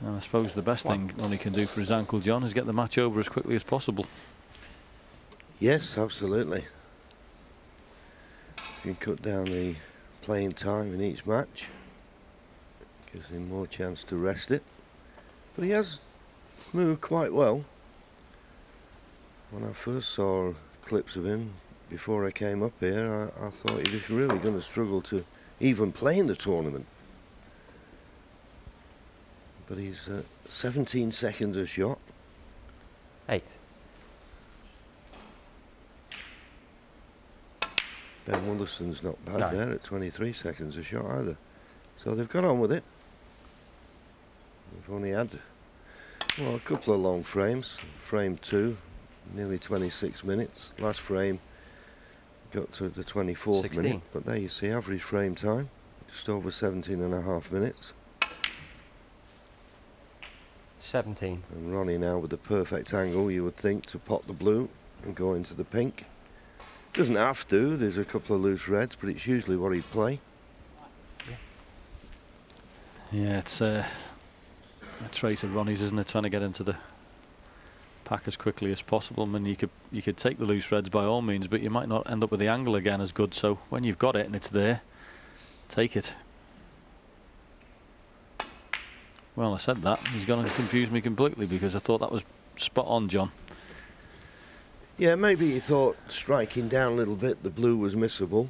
And I suppose the best thing Ronnie can do for his ankle, John, is get the match over as quickly as possible. Yes, absolutely. You can cut down the playing time in each match. Gives him more chance to rest it. But he has moved quite well. When I first saw clips of him before I came up here, I thought he was really going to struggle to even play in the tournament. But he's 17 seconds a shot. 8. Ben Woollaston's not bad 9. there at 23 seconds a shot either. So they've got on with it. They've only had, well, a couple of long frames. Frame 2, nearly 26 minutes. Last frame got to the 24th 16. minute. But there you see average frame time, just over 17.5 minutes. 17. And Ronnie now with the perfect angle, you would think, to pot the blue and go into the pink. Doesn't have to, there's a couple of loose reds, but it's usually what he'd play. Yeah, it's a trait of Ronnie's, isn't it? Trying to get into the pack as quickly as possible. I mean, you could take the loose reds by all means, but you might not end up with the angle again as good. So when you've got it and it's there, take it. Well, I said that. He's going to confuse me completely because I thought that was spot on, John. Yeah, maybe he thought striking down a little bit, the blue was missable.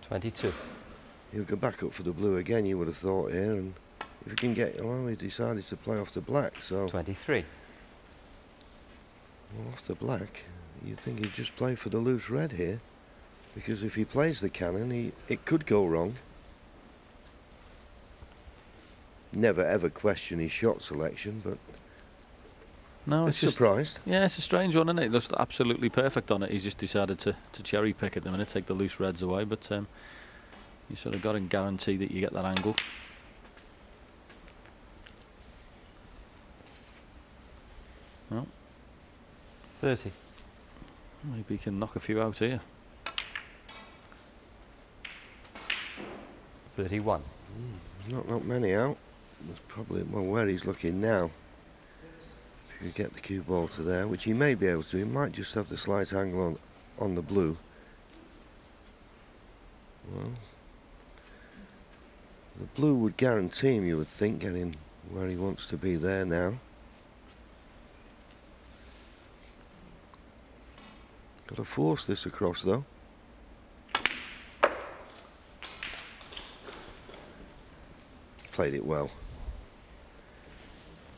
22. He'll go back up for the blue again, you would have thought here, and if he can get, well, he decided to play off the black, so. 23. Well, off the black, you'd think he'd just play for the loose red here, because if he plays the cannon, it could go wrong. Never ever question his shot selection, but no, it's surprised. Yeah, it's a strange one, isn't it? It looks absolutely perfect on it. He's just decided to cherry pick at the minute, take the loose reds away, but you sort of got to guarantee that you get that angle. Well, 30. Maybe he can knock a few out here. 31. Not many out. That's probably, well, where he's looking now. If you could get the cue ball to there, which he may be able to, he might just have the slight angle on the blue. Well, the blue would guarantee him, you would think, getting where he wants to be there now. Got to force this across though. Played it well.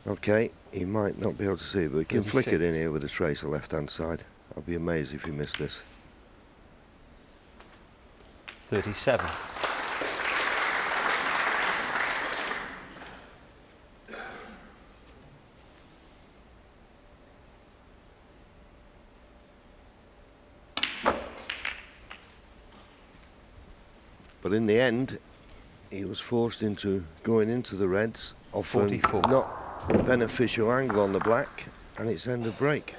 Okay, he might not be able to see it, but he can flick it in here with a tracer left hand side. I'll be amazed if he missed this. 37. But in the end, he was forced into going into the reds, often 44. not beneficial angle on the black, and it's end of break.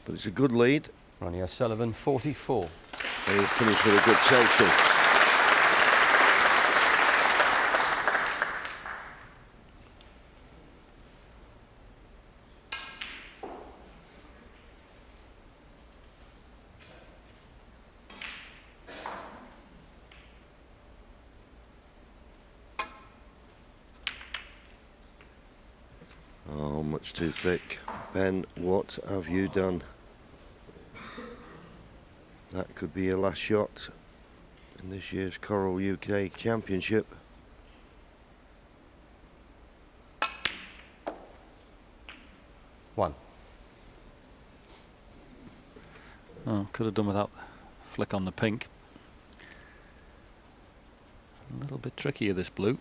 But it's a good lead. Ronnie O'Sullivan, 44. And he's finished with a good safety. Oh, much too thick. Ben, what have you done? That could be your last shot in this year's Coral UK Championship. One. Oh, could have done without flick on the pink. A little bit trickier, this blue.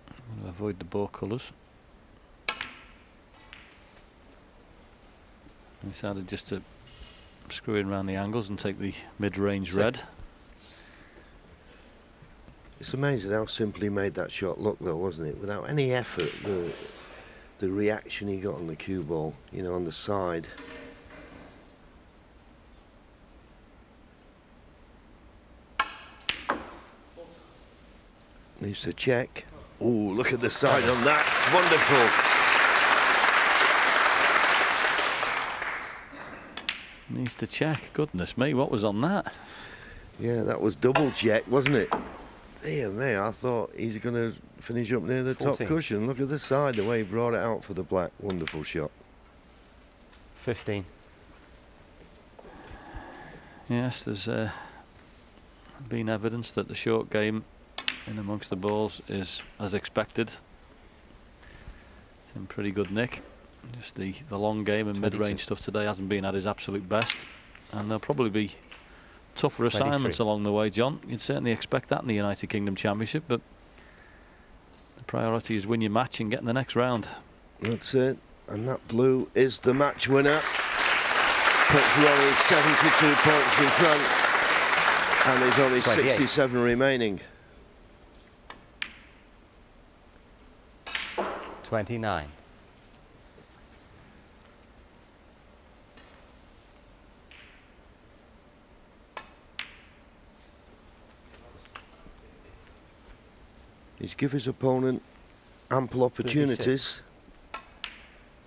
I'm going to avoid the bore colours. Decided just to screw in around the angles and take the mid-range red. It's amazing how simply made that shot look though, wasn't it? Without any effort, the reaction he got on the cue ball, you know, on the side. Needs to check. Oh, look at the side on that. It's wonderful. Needs to check. Goodness me, what was on that? Yeah, that was double check, wasn't it? Dear me, I thought he's going to finish up near the 14. top cushion. Look at the side, the way he brought it out for the black. Wonderful shot. 15. Yes, there's been evidence that the short game in amongst the balls is as expected. It's in pretty good nick. Just the long game and 22. mid-range stuff today hasn't been at his absolute best, and there'll probably be tougher 23. assignments along the way, John. You'd certainly expect that in the United Kingdom Championship, but the priority is win your match and get in the next round. That's it. And that blue is the match winner. Puts Ronnie 72 points in front, and there's only 28. 67 remaining. 29. He's give his opponent ample opportunities.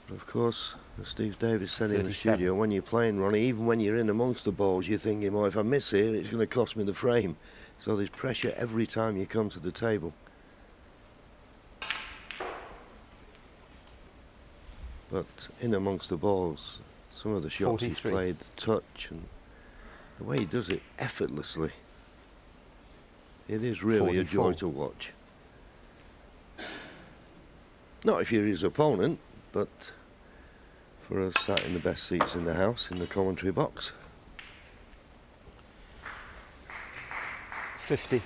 But of course, as Steve Davis said in the 37. studio, when you're playing, Ronnie, even when you're in amongst the balls, you're thinking, well, if I miss here, it's going to cost me the frame. So there's pressure every time you come to the table. But in amongst the balls, some of the shots 43. he's played, the touch, and the way he does it effortlessly. It is really 44. a joy to watch. Not if you're his opponent, but for us sat in the best seats in the house, in the commentary box. 50.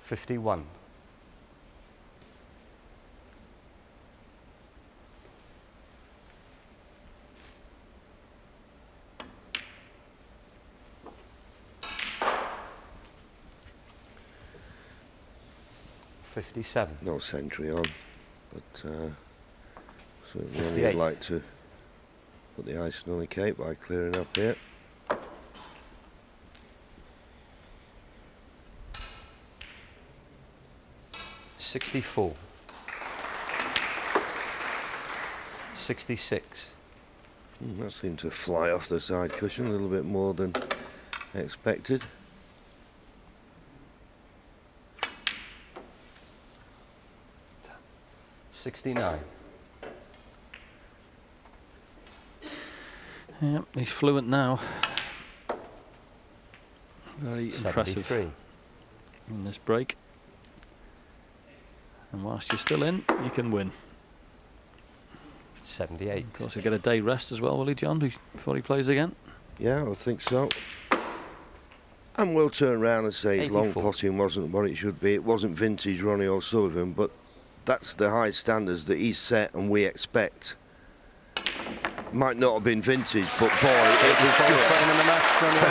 51. $57. No century on, but certainly 58. I'd like to put the icing on the cake by clearing up here. $64. 66. That seemed to fly off the side cushion a little bit more than expected. $69. Yeah, he's fluent now. Very impressive 73. in this break. And whilst you're still in, you can win. 78. Of course, he'll get a day rest as well, will he, John, before he plays again? Yeah, I think so. And we'll turn around and say his long 84. potting wasn't what it should be. It wasn't vintage Ronnie O'Sullivan, but that's the high standards that he's set and we expect. Might not have been vintage, but boy, it was good.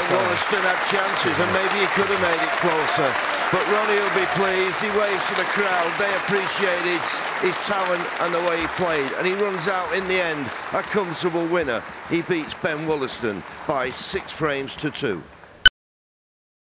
Woollaston had chances and maybe he could have made it closer. But Ronnie will be pleased. He waves to the crowd. They appreciate his talent and the way he played. And he runs out in the end a comfortable winner. He beats Ben Woollaston by 6 frames to 2.